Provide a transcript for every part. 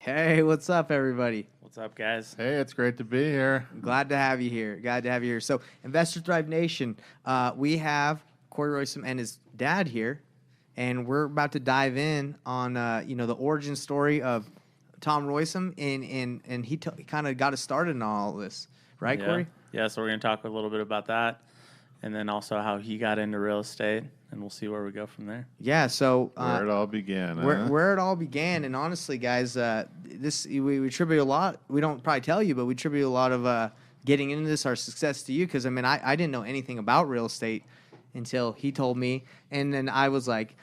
Hey, what's up, everybody? What's up, guys? Hey, it's great to be here. Glad to have you here. Glad to have you here. So, Investor Thrive Nation, we have Kory Roisum and his dad here, and we're about to dive in on the origin story of Tom Roisum, and he kind of got us started in all this, right, Kory? Yeah, so we're going to talk a little bit about that, and then also how he got into real estate, and we'll see where we go from there. Yeah, so Where it all began. Where it all began, and honestly, guys, we attribute a lot. We don't probably tell you, but we attribute a lot of getting into this, our success, to you. Because I didn't know anything about real estate until he told me, and then I was like,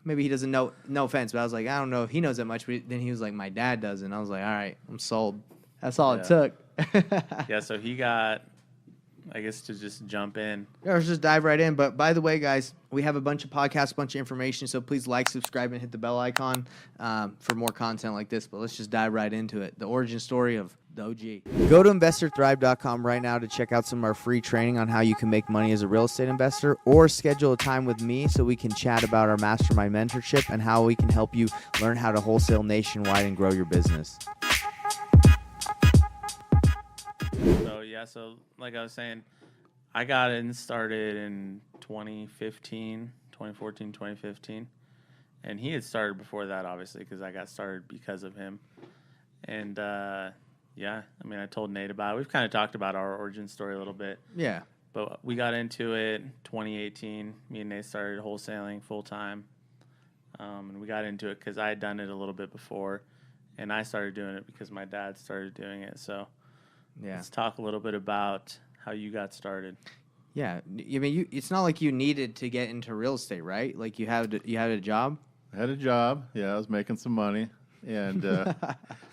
maybe he doesn't know. No offense, but I was like, I don't know if he knows that much. But then he was like, my dad does, and I was like, all right, I'm sold. That's all it took. Yeah, so he got, I guess, to just jump in. Yeah, let's just dive right in. But by the way, guys, we have a bunch of podcasts, a bunch of information. So please like, subscribe, and hit the bell icon for more content like this. But let's just dive right into it. The origin story of the OG. Go to investorthrive.com right now to check out some of our free training on how you can make money as a real estate investor, or schedule a time with me so we can chat about our mastermind mentorship and how we can help you learn how to wholesale nationwide and grow your business. So like I was saying, I got in started in 2015, and he had started before that, obviously, because I got started because of him. And I told Nate about it. We've kind of talked about our origin story a little bit. Yeah. But we got into it 2018. Me and Nate started wholesaling full time. And we got into it because I had done it a little bit before, and I started doing it because my dad started doing it. So let's talk a little bit about how you got started. Yeah, I mean, it's not like you needed to get into real estate, right? Like you had a job. I had a job. Yeah, I was making some money, and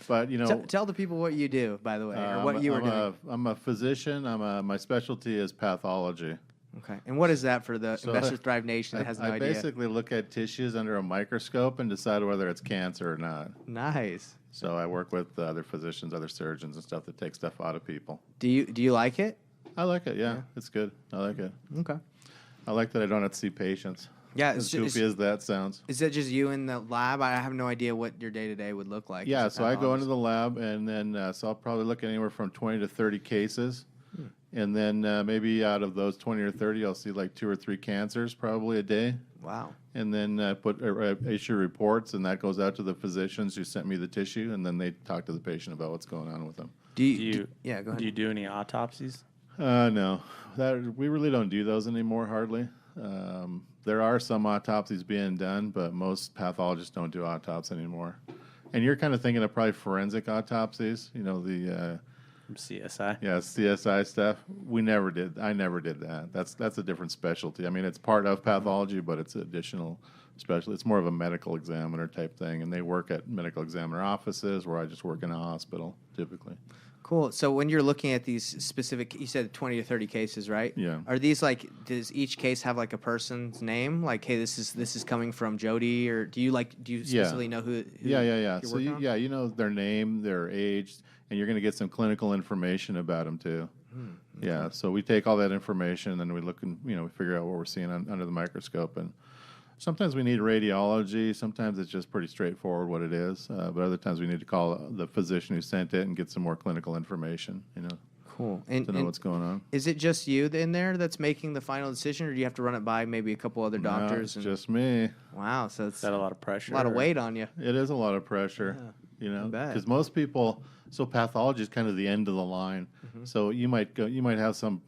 but tell the people what you do, by the way, or what you were doing. I'm a physician. My specialty is pathology. Okay, and what is that for the Investor Thrive Nation that has no idea? I basically look at tissues under a microscope and decide whether it's cancer or not. Nice. So I work with other physicians, other surgeons, and stuff that take stuff out of people. Do you like it? I like it. Yeah, it's good. I like it. Okay. I like that I don't have to see patients. Yeah, as goofy as that sounds. Is that just you in the lab? I have no idea what your day-to-day would look like. Yeah, so I go into the lab, and then so I'll probably look at anywhere from 20 to 30 cases. And then maybe out of those 20 or 30, I'll see like 2 or 3 cancers probably a day. Wow. And then issue reports, and that goes out to the physicians who sent me the tissue, and then they talk to the patient about what's going on with them. Go ahead. Do you do any autopsies? No. We really don't do those anymore, hardly. There are some autopsies being done, but most pathologists don't do autopsies anymore. And you're kind of thinking of probably forensic autopsies, the... From CSI? Yeah, CSI stuff. I never did that. That's a different specialty. I mean, it's part of pathology, but it's additional specialty. It's more of a medical examiner type thing, and they work at medical examiner offices where I just work in a hospital, typically. Cool. So when you're looking at these specific, you said 20 to 30 cases, right? Yeah. Are these does each case have like a person's name? Like, hey, this is coming from Jody, or do you specifically know who Yeah. So you know their name, their age, and you're going to get some clinical information about them too. Okay. Yeah. So we take all that information, and then we look and we figure out what we're seeing under the microscope. And sometimes we need radiology. Sometimes it's just pretty straightforward what it is. But other times we need to call the physician who sent it and get some more clinical information. Cool. To know what's going on. Is it just you in there that's making the final decision, or do you have to run it by maybe a couple other doctors? No, it's just me. Wow. So it's got a lot of pressure. A lot of weight on you. It is a lot of pressure. Yeah. Because most people. So pathology is kind of the end of the line. Mm-hmm. So you might have some,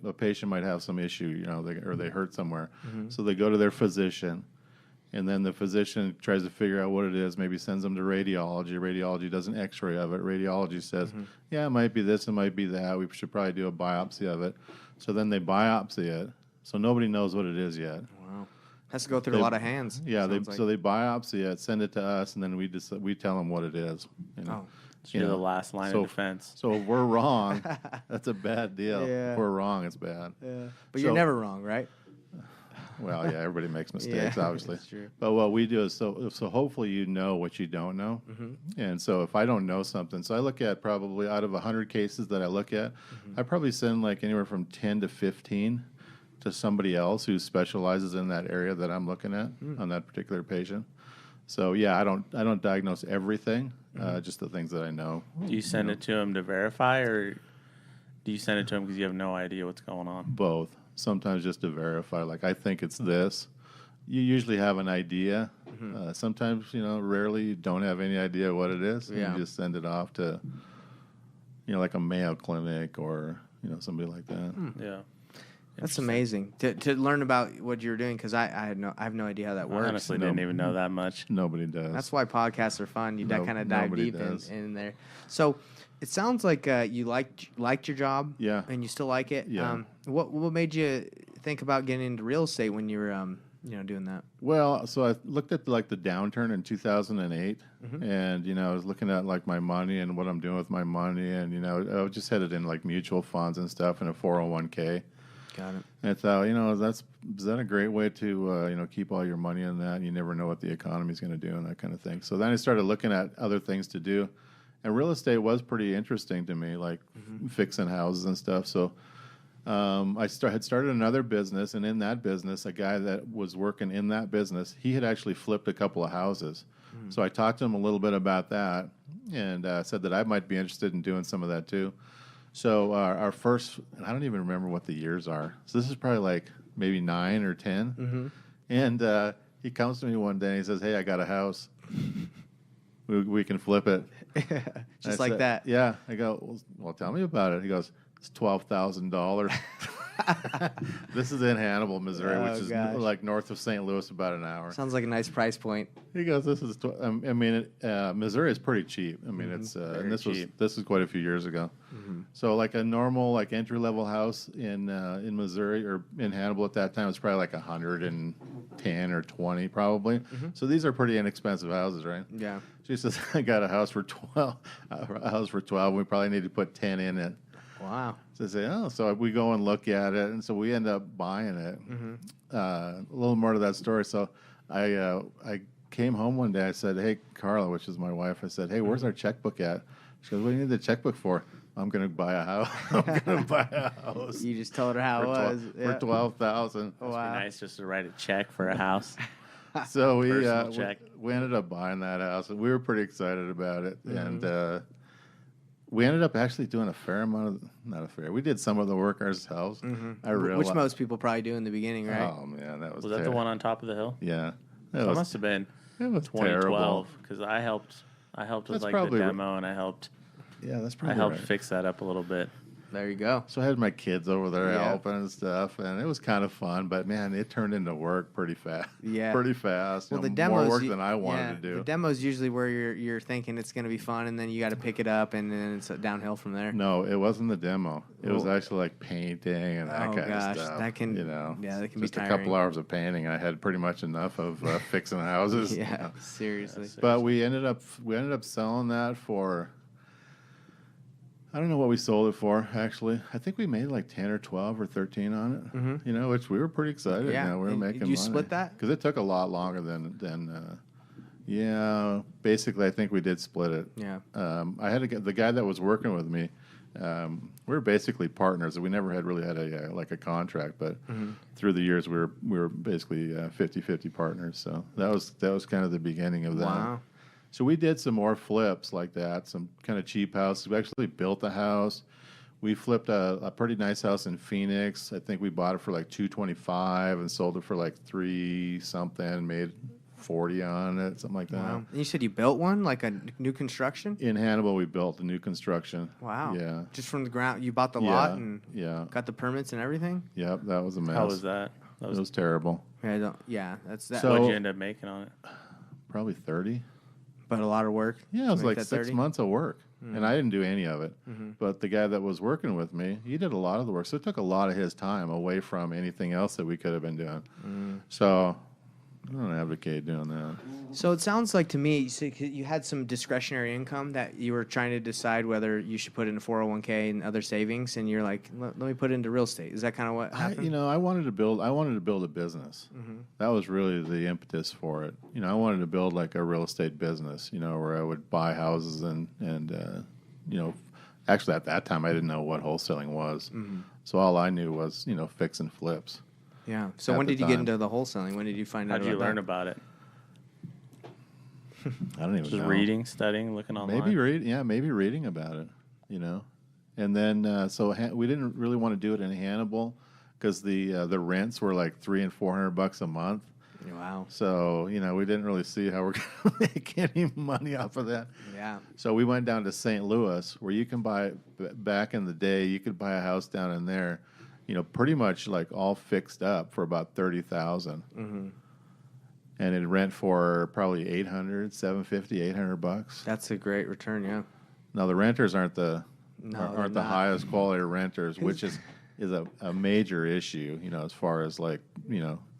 a patient might have some issue, or they hurt somewhere. Mm-hmm. So they go to their physician, and then the physician tries to figure out what it is, maybe sends them to radiology. Radiology does an x-ray of it. Radiology says, yeah, it might be this, it might be that. We should probably do a biopsy of it. So then they biopsy it. So nobody knows what it is yet. Wow. Has to go through a lot of hands. Yeah, so they biopsy it, send it to us, and then we tell them what it is. Oh. You're the last line of defense. So if we're wrong, that's a bad deal. Yeah. If we're wrong, it's bad. Yeah. But you're never wrong, right? Well, yeah, everybody makes mistakes, obviously. That's true. But what we do is, so hopefully you know what you don't know. Mm-hmm. And so if I don't know something, so I look at probably out of 100 cases that I look at, I probably send like anywhere from 10 to 15 to somebody else who specializes in that area that I'm looking at on that particular patient. So yeah, I don't diagnose everything. just the things that I know. Do you send it to him to verify, or do you send it to him because you have no idea what's going on? Both. Sometimes just to verify, like, I think it's this. You usually have an idea. Sometimes, rarely you don't have any idea what it is. Yeah. You just send it off to, like a Mayo Clinic or, somebody like that. Yeah. That's amazing to learn about what you're doing, because I have no idea how that works. I honestly didn't even know that much. Nobody does. That's why podcasts are fun. You kind of dive nobody deep does. in there. So it sounds like you liked your job. Yeah. And you still like it. Yeah. What made you think about getting into real estate when you were doing that? Well, so I looked at the downturn in 2008, and I was looking at like my money and what I'm doing with my money, and I was just headed in like mutual funds and stuff and a 401k. Got it. And I thought, is that a great way to keep all your money in that? You never know what the economy is going to do and that kind of thing. So then I started looking at other things to do, and real estate was pretty interesting to me, like fixing houses and stuff. So I had started another business, and in that business, a guy that was working in that business, he had actually flipped a couple of houses. So I talked to him a little bit about that, and said that I might be interested in doing some of that too. So our first, and I don't even remember what the years are. So this is probably like maybe 9 or 10. And he comes to me one day and he says, "Hey, I got a house. We can flip it." Just like that. Yeah. I go, well, tell me about it. He goes, "It's $12,000. This is in Hannibal, Missouri, which is like north of St. Louis, about an hour. Sounds like a nice price point. He goes, "This is." Missouri is pretty cheap. I mean, it's and this was quite a few years ago. So like a normal like entry level house in Missouri or in Hannibal at that time was probably like 110 or 20 probably. So these are pretty inexpensive houses, right? Yeah. She says, "I got a house for 12. A house for 12. We probably need to put 10 in it." Wow. So I say, so we go and look at it, and so we end up buying it. A little more to that story. So I came home one day. I said, "Hey, Carla," which is my wife. I said, "Hey, where's our checkbook at?" She goes, "What do you need the checkbook for?" "I'm going to buy a house." I'm going to buy a house. You just told her how it was. For $12,000. Wow. It'd be nice just to write a check for a house. So Personal check. we ended up buying that house, and we were pretty excited about it. And we ended up actually doing a fair amount of, we did some of the work ourselves. I realized. Which most people probably do in the beginning, right? Oh, man, that was Was that the one on top of the hill? Yeah. That must have been It was 2012, because I helped with That's like probably the demo, and I helped that's probably right. fix that up a little bit. There you go. So I had my kids over there Yeah. helping and stuff, and it was kind of fun. But man, it turned into work pretty fast. Yeah. Pretty fast. Well, the more demos work than I wanted to do. The demo's usually where you're thinking it's going to be fun, and then you got to pick it up, and then it's downhill from there. No, it wasn't the demo. It was Well- actually like painting and that kind of stuff. that can that can just be a tiring. couple hours of painting. I had pretty much enough of fixing houses. Yeah, seriously. But we ended up selling that for, I don't know what we sold it for, actually. I think we made like 10 or 12 or 13 on it, which we were pretty excited. Yeah. We were And making did you money. split that? Because it took a lot longer than basically I think we did split it. Yeah. I had the guy that was working with me, we were basically partners. We never really had a contract, but through the years we were basically 50-50 partners. So that was kind of the beginning of that. Wow. So we did some more flips like that, some kind of cheap houses. We actually built a house. We flipped a pretty nice house in Phoenix. I think we bought it for like $225 and sold it for like $3 something, made $40 on it, something like that. Wow. And you said you built one, like a new construction? In Hannibal, we built a new construction. Wow. Yeah. Just from the ground, you bought the lot and Yeah. got the permits and everything? Yep, that was a mess. How was that? It was terrible. That's that. So- What'd you end up making on it? Probably 30. But a lot of work. Yeah, it to was make like that 6 30? months of work. And I didn't do any of it. But the guy that was working with me, he did a lot of the work. So it took a lot of his time away from anything else that we could have been doing. So I don't advocate doing that. So it sounds like to me, you had some discretionary income that you were trying to decide whether you should put in a 401k and other savings, and you're like, let me put it into real estate. Is that kind of what happened? I wanted to build a business. That was really the impetus for it. I wanted to build like a real estate business, where I would buy houses and actually at that time I didn't know what wholesaling was. So all I knew was, fix and flips. Yeah. So At when the did you get time. into the wholesaling? When did you find How out did you about learn that? about it? I don't even Just know. reading, studying, looking online. Maybe reading about it, you know. And then we didn't really want to do it in Hannibal because the rents were like $300 and $400 a month. Wow. So we didn't really see how we're going to make any money off of that. Yeah. So we went down to St. Louis, where you can buy back in the day. You could buy a house down in there, pretty much like all fixed up for about $30,000. Mm-hmm. And it'd rent for probably $750, $800. That's a great return. Yeah. Now the renters aren't the they're not. highest quality renters, which is a major issue, as far as like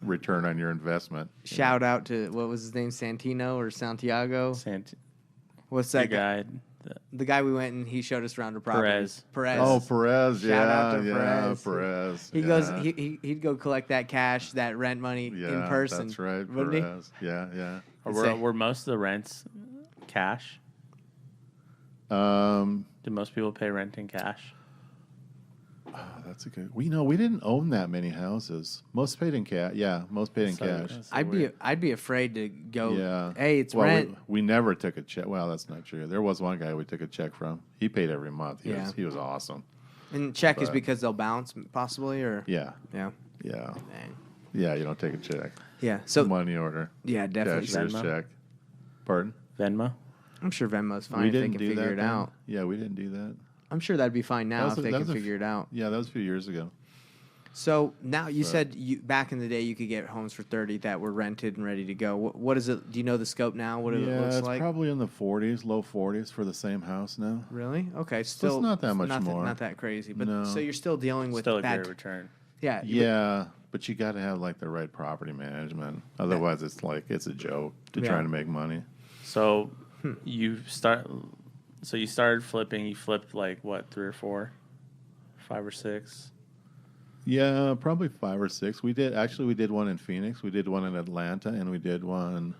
return on your investment. Shout out to what was his name, Santino or Santiago? What's that guy? The guy we went and he showed us around the property. Perez. Oh, Perez. Shout out to Perez. Perez. He yeah. goes. He'd go collect that cash, that rent money in person. That's right, wouldn't Perez. Yeah. Were most of the rents cash? Did most people pay rent in cash? Oh, that's a good. We didn't own that many houses. Most paid in cash. Yeah, most paid in cash. I'd be afraid to go. Yeah. Hey, it's rent. We never took a check. Well, that's not true. There was one guy we took a check from. He paid every month. He was awesome. And check is because they'll bounce, possibly, or yeah. Dang. Yeah. You don't take a check. Yeah. So money order. Yeah, definitely. Cashier's check. Pardon? Venmo. I'm sure Venmo's fine if they can figure it out. Yeah, we didn't do that. I'm sure that'd be fine now if they can figure it out. Yeah, that was a few years ago. So now you said back in the day you could get homes for 30 that were rented and ready to go. What is it? Do you know the scope now? What it looks like? Yeah, it's probably in the 40s, low 40s for the same house now. Really? Okay, still it's not that much more. Not that crazy, but No. so you're still dealing with Still a bad great return. Yeah. Yeah, but you got to have like the right property management. Otherwise, it's a joke to try to make money. So you started flipping. You flipped like what, 3 or 4, 5 or 6? Yeah, probably 5 or 6. We did one in Phoenix, we did one in Atlanta, and we did one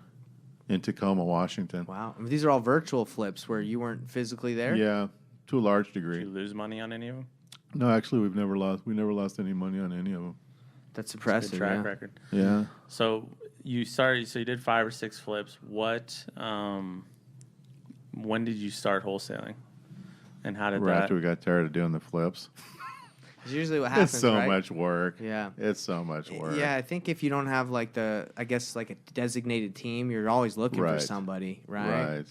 in Tacoma, Washington. Wow. I mean, these are all virtual flips where you weren't physically there? Yeah, to a large degree. Did you lose money on any of them? No, actually, we never lost any money on any of them. That's impressive. Good track record. Yeah. So you did 5 or 6 flips. When did you start wholesaling? And how did that? After we got tired of doing the flips. It's usually what happens, It's so right? much work. Yeah. It's so much work. Yeah, I think if you don't have like a designated team, you're always looking for somebody, right?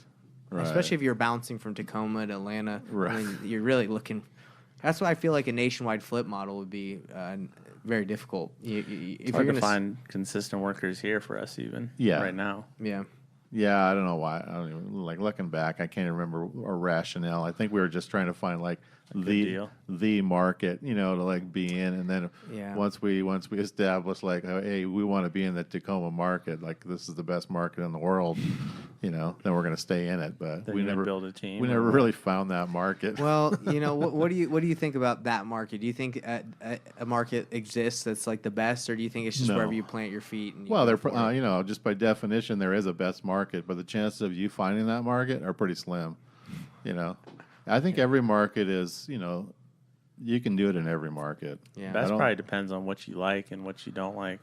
Right. Especially if you're bouncing from Tacoma to Atlanta. Right. I mean, you're really looking. That's why I feel like a nationwide flip model would be very difficult. It's hard to find consistent workers here for us even right now. Yeah. Yeah, I don't know why. I don't even, like, looking back, I can't remember our rationale. I think we were just trying to find like the market, to like be in, and then once we established like, hey, we want to be in the Tacoma market, like this is the best market in the world, then we're going to stay in it. But then we never build a team. We never really found that market. Well, what do you think about that market? Do you think a market exists that's like the best, or do you think it's just wherever you plant your feet? And just by definition, there is a best market, but the chances of you finding that market are pretty slim. I think every market is, you can do it in every market. Yeah, that probably depends on what you like and what you don't like.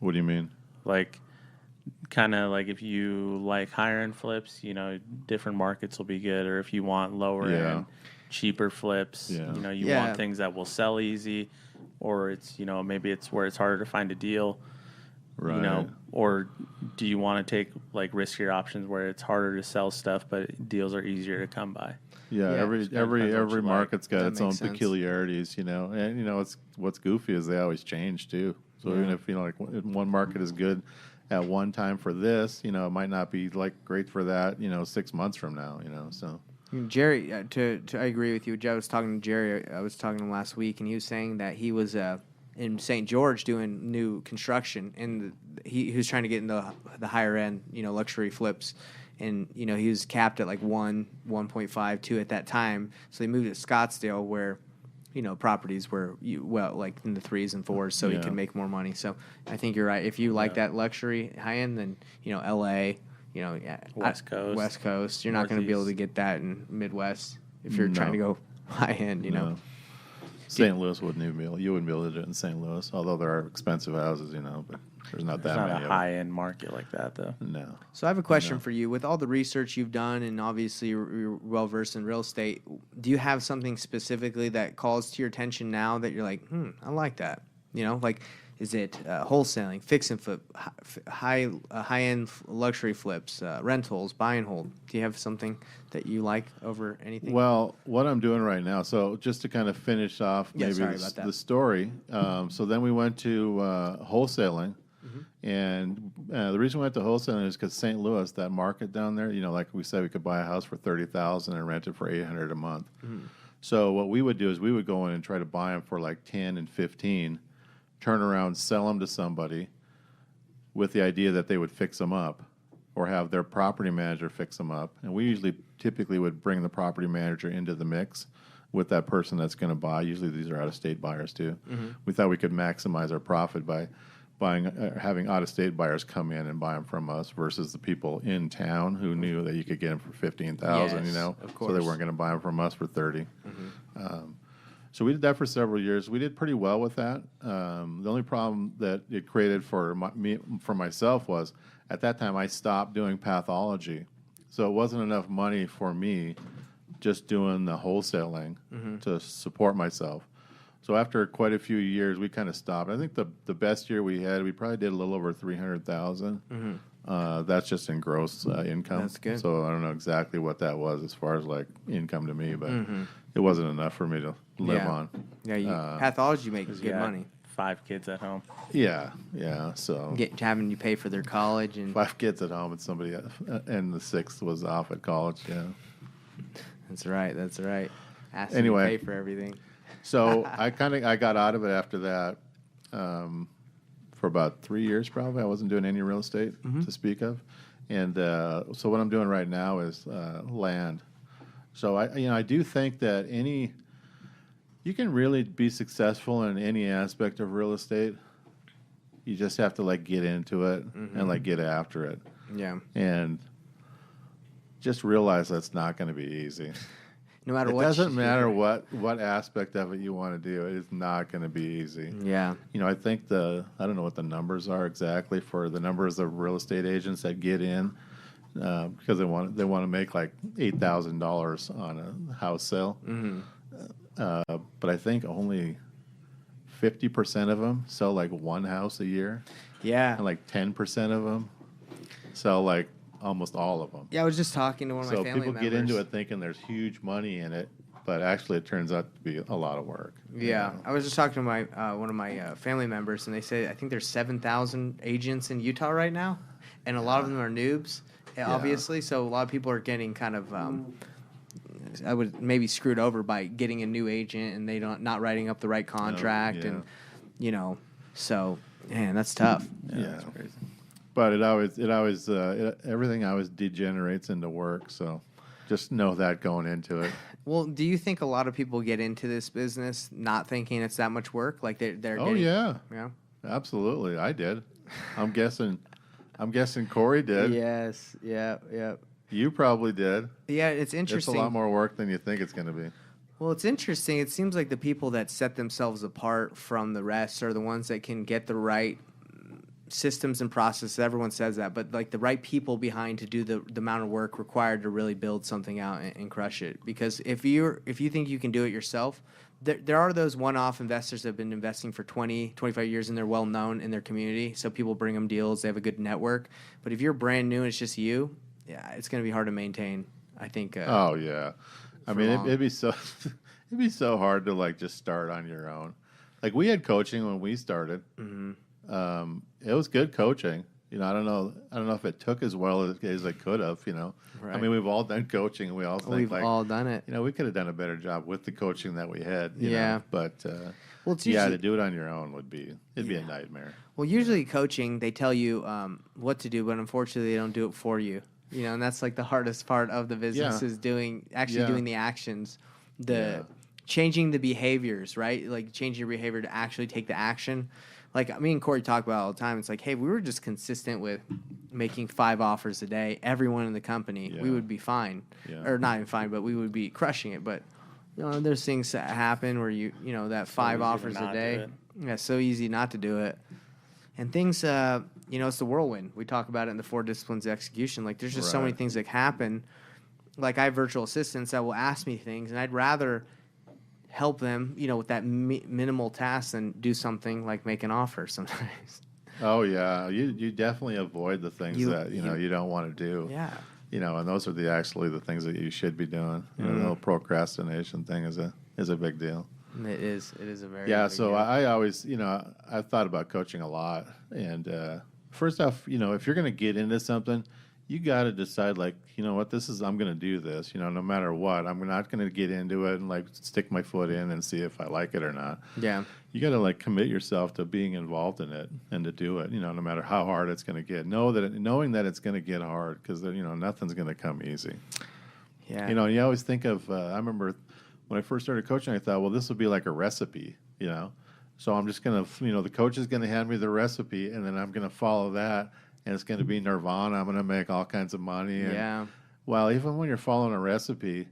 What do you mean? Like, kind of like if you like higher end flips, different markets will be good. Or if you want lower end, cheaper flips, you want things that will sell easy, or it's maybe it's where it's harder to find a deal. Right. Or do you want to take like riskier options where it's harder to sell stuff, but deals are easier to come by? Yeah, every market's got its own peculiarities, and what's goofy is they always change too. So even if like one market is good at one time for this, it might not be like great for that, 6 months from now, so. Jerry, I agree with you. I was talking to Jerry. I was talking to him last week, and he was saying that he was in St. George doing new construction, and he was trying to get in the higher end, luxury flips, and he was capped at like 1.5, 2 at that time. So they moved to Scottsdale, where properties were like in the 3s and 4s, so he could make more money. So I think you're right. If you like that luxury high end, then L.A. West Coast. You're not going to be able to get that in Midwest if you're trying to go high end. St. Louis wouldn't even you wouldn't be able to do it in St. Louis, although there are expensive houses, but there's not There's that not many a of high-end market like that, though. them. No. So I have a question for you. With all the research you've done, and obviously you're well versed in real estate, do you have something specifically that calls to your attention now that you're like, I like that? Like, is it wholesaling, fix and flip, high-end luxury flips, rentals, buy and hold? Do you have something that you like over anything? Well, what I'm doing right now, so just to kind of finish off maybe the story. So then we went to wholesaling. And the reason we went to wholesaling is because St. Louis, that market down there, like we said, we could buy a house for $30,000 and rent it for $800 a month. So what we would do is we would go in and try to buy them for like 10 and 15, turn around, sell them to somebody with the idea that they would fix them up or have their property manager fix them up. And we typically would bring the property manager into the mix with that person that's going to buy. Usually these are out-of-state buyers too. We thought we could maximize our profit by having out-of-state buyers come in and buy them from us versus the people in town who knew that you could get them for $15,000. Yes, of course. So they weren't going to buy them from us for $30,000. So we did that for several years. We did pretty well with that. The only problem that it created for myself was at that time I stopped doing pathology, so it wasn't enough money for me just doing the wholesaling to support myself. So after quite a few years, we kind of stopped. I think the best year we had, we probably did a little over $300,000. That's just in gross income. That's good. So I don't know exactly what that was as far as like income to me, but it wasn't enough for me to live on. Yeah, pathology makes good got money. 5 kids at home. Yeah. So Having you pay for their college and 5 kids at home and somebody, and the 6th was off at college. Yeah. That's right. Asking Anyway. you to pay for everything. So I got out of it after that for about 3 years probably. I wasn't doing any real estate to speak of, and so what I'm doing right now is land. So I do think that you can really be successful in any aspect of real estate. You just have to get into it and get after it. Yeah. And just realize that's not going to be easy. No matter what. It doesn't matter what aspect of it you want to do. It is not going to be easy. Yeah. I think I don't know what the numbers are exactly for the numbers of real estate agents that get in because they want to make like $8,000 on a house sale. But I think only 50% of them sell like one house a year. Yeah. And like 10% of them sell like almost all of them. Yeah, I was just talking to one of my family members. So people get into it thinking there's huge money in it, but actually it turns out to be a lot of work. Yeah, I was just talking to my one of my family members, and they say I think there's 7,000 agents in Utah right now, and a lot of them are noobs, obviously. So a lot of people are getting kind of, I would maybe screwed over by getting a new agent, and they not writing up the right contract, and so man, that's tough. Yeah. That's crazy. But everything always degenerates into work. So just know that going into it. Well, do you think a lot of people get into this business not thinking it's that much work? Like they're Oh getting, yeah, absolutely. I did. I'm guessing Kory did. Yes. Yeah. You probably did. Yeah, it's interesting. It's a lot more work than you think it's going to be. Well, it's interesting. It seems like the people that set themselves apart from the rest are the ones that can get the right systems and processes. Everyone says that, but like the right people behind to do the amount of work required to really build something out and crush it. Because if you think you can do it yourself, there are those one-off investors that have been investing for 20, 25 years and they're well known in their community. So people bring them deals. They have a good network. But if you're brand new and it's just you, it's going to be hard to maintain, I think. Oh yeah. I mean, it'd be so hard to like just start on your own. Like we had coaching when we started. It was good coaching. I don't know if it took as well as it could have. Right. I mean, we've all done coaching, and we all think we've all done it. we could have done a better job with the coaching that we had. But it's to do it on your own it'd be a nightmare. Well, usually coaching, they tell you what to do, but unfortunately, they don't do it for you. And that's like the hardest part of the business is doing the actions, changing the behaviors, right? Like changing your behavior to actually take the action. Like me and Kory talk about all the time. It's like, hey, if we were just consistent with making 5 offers a day, everyone in the company, we would be fine. Or not even fine, but we would be crushing it. But there's things that happen where you know that 5 easy to offers a not do day. it. Yeah, so easy not to do it. And things, it's the whirlwind. We talk about it in the 4 disciplines of execution. Like, there's just so many Right. things that happen. Like, I have virtual assistants that will ask me things, and I'd rather help them, with that minimal task than do something like make an offer sometimes. Oh yeah, you definitely avoid the things that you don't want to do. Yeah. And those are actually the things that you should be doing. The whole procrastination thing is a big deal. It is a very big So deal. I always, I've thought about coaching a lot. And first off, if you're going to get into something, you got to decide, like, what, I'm going to do this, no matter what. I'm not going to get into it and, like, stick my foot in and see if I like it or not. Yeah. You got to, like, commit yourself to being involved in it and to do it, no matter how hard it's going to get. Knowing that it's going to get hard, because, nothing's going to come easy. Yeah. You always think of, I remember when I first started coaching, I thought, well, this will be like a recipe, So I'm just going to, the coach is going to hand me the recipe, and then I'm going to follow that, and it's going to be nirvana. I'm going to make all kinds of money. And, Yeah. well, even when you're following a recipe,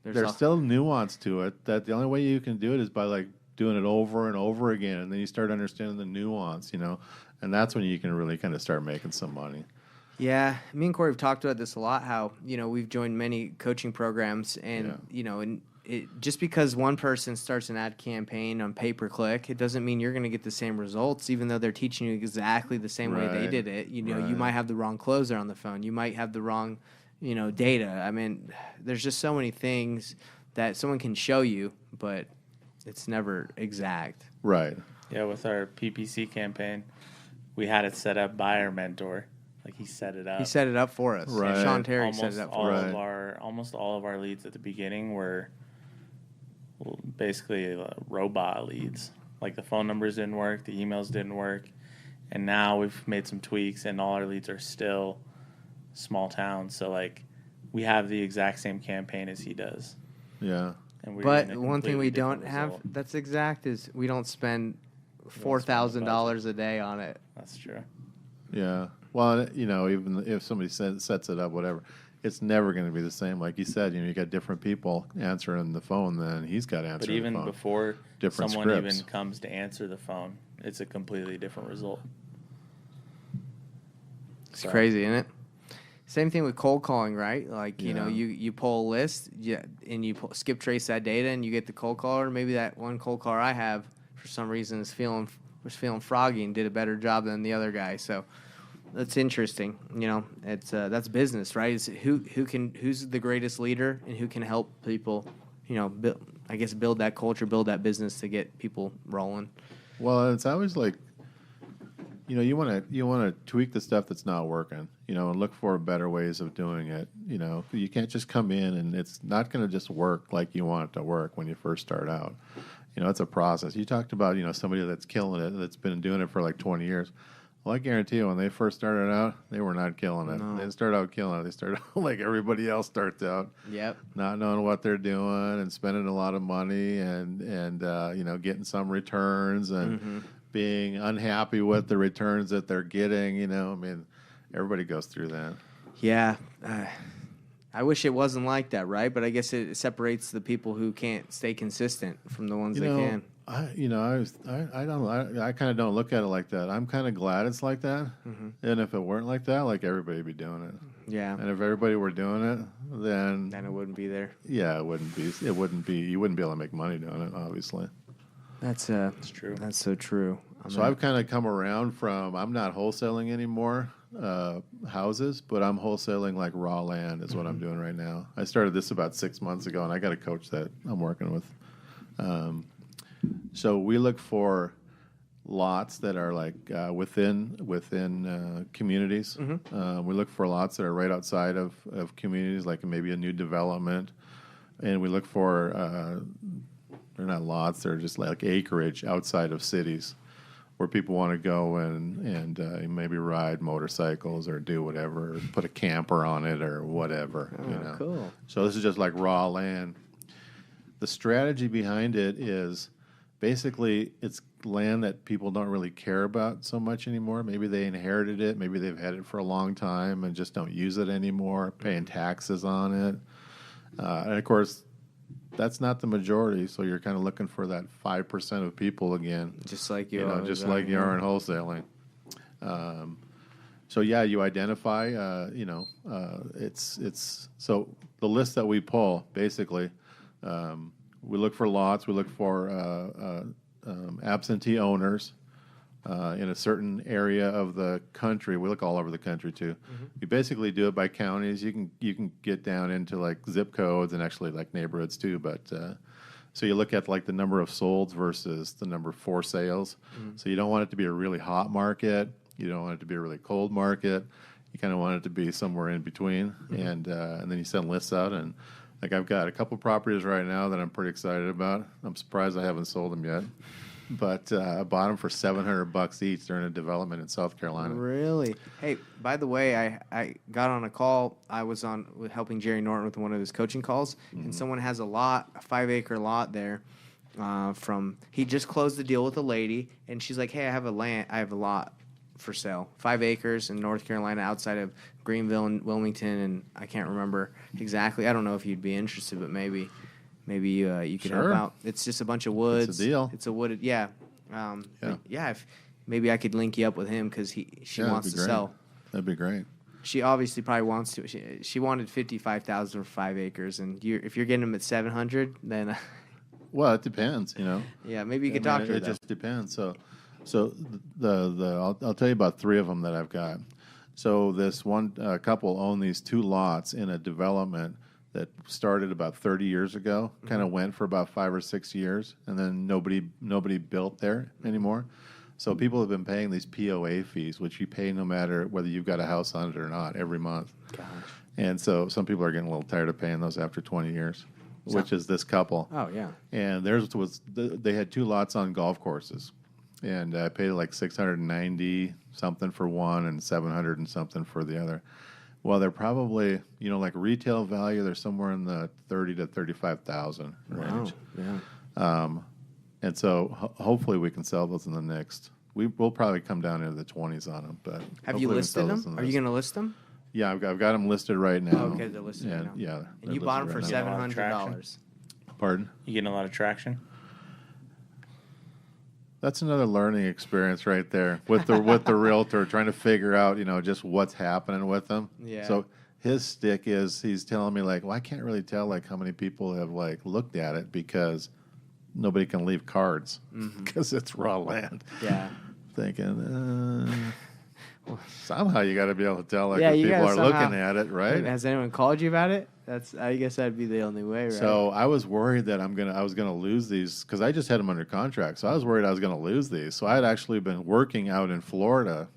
there's still nuance to it, that the only way you can do it is by, like, doing it over and over again, and then you start understanding the nuance, and that's when you can really kind of start making some money. Yeah, me and Kory have talked about this a lot, how, we've joined many coaching programs, and, and just because one person starts an ad campaign on pay-per-click, it doesn't mean you're going to get the same results, even though they're teaching you exactly the same way they did it. You might have the wrong closer on the phone. You might have the wrong, data. I mean, there's just so many things that someone can show you, but it's never exact. Right. Yeah, with our PPC campaign, we had it set up by our mentor. Like, he set it up. He set it up for us. Right. Sean Terry set it up for us. Almost all of our leads at the beginning were basically robot leads. Like, the phone numbers didn't work, the emails didn't work, and now we've made some tweaks, and all our leads are still small towns. So, like, we have the exact same campaign as he does. Yeah. And But one thing we don't have that's exact is we don't spend $4,000 a day on it. That's true. Yeah. Well, even if somebody sets it up, whatever, it's never going to be the same. Like you said, you got different people answering the phone than he's got answering the phone. But even before different someone scripts. even comes to answer the phone, it's a completely different result. It's crazy, isn't it? Same thing with cold calling, right? Like, you pull a list, and you skip trace that data, and you get the cold caller. Maybe that one cold caller I have, for some reason, was feeling froggy and did a better job than the other guy. So that's interesting. It's that's business, right? It's who's the greatest leader and who can help people, build that culture, build that business to get people rolling. Well, it's always like, you want to tweak the stuff that's not working, and look for better ways of doing it. You can't just come in and it's not going to just work like you want it to work when you first start out. It's a process. You talked about, somebody that's killing it, that's been doing it for like 20 years. Well, I guarantee you, when they first started out, they were not killing it. No. They didn't start out killing it. They started out like everybody else starts out. Yep. Not knowing what they're doing and spending a lot of money and getting some returns and being unhappy with the returns that they're getting. Everybody goes through that. Yeah. I wish it wasn't like that, right? But I guess it separates the people who can't stay consistent from the ones that can. I kind of don't look at it like that. I'm kind of glad it's like that. And if it weren't like that, like, everybody would be doing it. Yeah. And if everybody were doing it, then it wouldn't be there. Yeah, it wouldn't be. You wouldn't be able to make money doing it, obviously. That's true. That's so true. I've kind of come around from, I'm not wholesaling anymore houses, but I'm wholesaling like raw land is what I'm doing right now. I started this about 6 months ago, and I got a coach that I'm working with. So we look for lots that are like within communities. We look for lots that are right outside of communities, like maybe a new development. And we look for, they're not lots, they're just like acreage outside of cities where people want to go and maybe ride motorcycles or do whatever, or put a camper on it or whatever. Cool. So this is just like raw land. The strategy behind it is basically it's land that people don't really care about so much anymore. Maybe they inherited it. Maybe they've had it for a long time and just don't use it anymore, paying taxes on it. And, of course, that's not the majority. So you're kind of looking for that 5% of people again, Just like you, you know, just like you are in wholesaling. So yeah, you identify. It's so the list that we pull basically. We look for lots. We look for absentee owners in a certain area of the country. We look all over the country too. We basically do it by counties. You can get down into like zip codes and actually like neighborhoods too. But so you look at like the number of solds versus the number for sales. So you don't want it to be a really hot market. You don't want it to be a really cold market. You kind of want it to be somewhere in between. And then you send lists out. And like I've got a couple properties right now that I'm pretty excited about. I'm surprised I haven't sold them yet. But I bought them for $700 each during a development in South Carolina. Really? Hey, by the way, I got on a call. I was on with helping Jerry Norton with one of his coaching calls, and someone has a 5-acre lot there. He just closed the deal with a lady, and she's like, "Hey, I have a lot for sale, 5 acres in North Carolina, outside of Greenville and Wilmington, and I can't remember exactly. I don't know if you'd be interested, but maybe you could help Sure. out. It's just a bunch of woods. It's a deal. It's a wooded, yeah. If maybe I could link you up with him because she Yeah, wants that'd to be great. sell. That'd be great. She obviously probably wants to. She wanted $55,000 for 5 acres, and if you're getting them at $700, then Well, it depends, you know. yeah, maybe you could I mean, talk to her. It just depends. So I'll tell you about 3 of them that I've got. So this one couple own these 2 lots in a development that started about 30 years ago. Kind of went for about 5 or 6 years, and then nobody built there anymore. So people have been paying these POA fees, which you pay no matter whether you've got a house on it or not every month. Gosh. And so some people are getting a little tired of paying those after 20 years, which is this couple. Oh yeah. And theirs was they had 2 lots on golf courses, and I paid like $690 something for one and $700 and something for the other. Well, they're probably, you know, like retail value, they're somewhere in the $30,000 to $35,000 range. Wow. Yeah. And so hopefully we can sell those in the next. We'll probably come down into the 20s on them. But Have you listed them? Are you going to list them? Yeah, I've got them listed right now. Oh, okay, they're listed right now. Yeah. And you bought them for right now. $700. Pardon? You getting a lot of traction? That's another learning experience right there with the realtor trying to figure out, you know, just what's happening with them. Yeah. So his stick is he's telling me like, well, I can't really tell like how many people have like looked at it because nobody can leave cards because it's raw land. Yeah. Thinking somehow you got to be able to tell like Yeah, if you people gotta are somehow- looking at it, right? Has anyone called you about it? I guess that'd be the only way, right? So I was worried that I was gonna lose these because I just had them under contract. So I was worried I was gonna lose these. So I had actually been working out in Florida.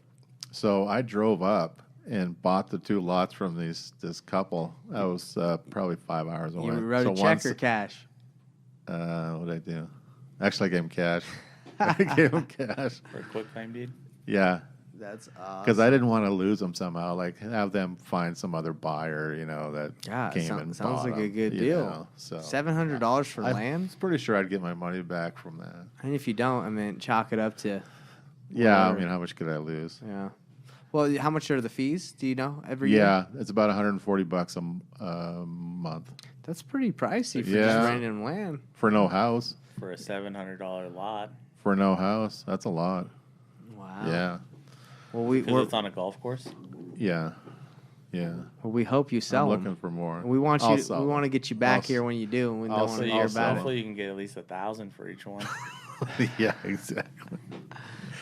So I drove up and bought the 2 lots from this couple. I was probably 5 hours away. You wrote so a check or cash? What did I do? Actually, I gave him cash. I gave him cash. For a quick claim deed? Yeah. That's awesome. Because I didn't want to lose them somehow, like have them find some other buyer, you know, that came and sounds bought like a them, good you deal. know, so $700 for I land? was pretty sure I'd get my money back from that. And if you don't, I mean, chalk it up to Yeah, I whatever. mean, how much could I lose? Yeah. Well, how much are the fees? Do you know every year? Yeah, it's about $140 a month That's pretty pricey for Yeah. just renting land. for no house. For a $700 lot. For no house, that's a lot. Wow. Yeah, Well, Because it's on a golf course? yeah. we hope you sell I'm them. looking for more. We want I'll you. sell We them. want to get you back I'll here when you do, and we I'll don't want to sell- hear I'll sell about them. it. Hopefully you can get at least 1,000 for each one. Yeah, exactly.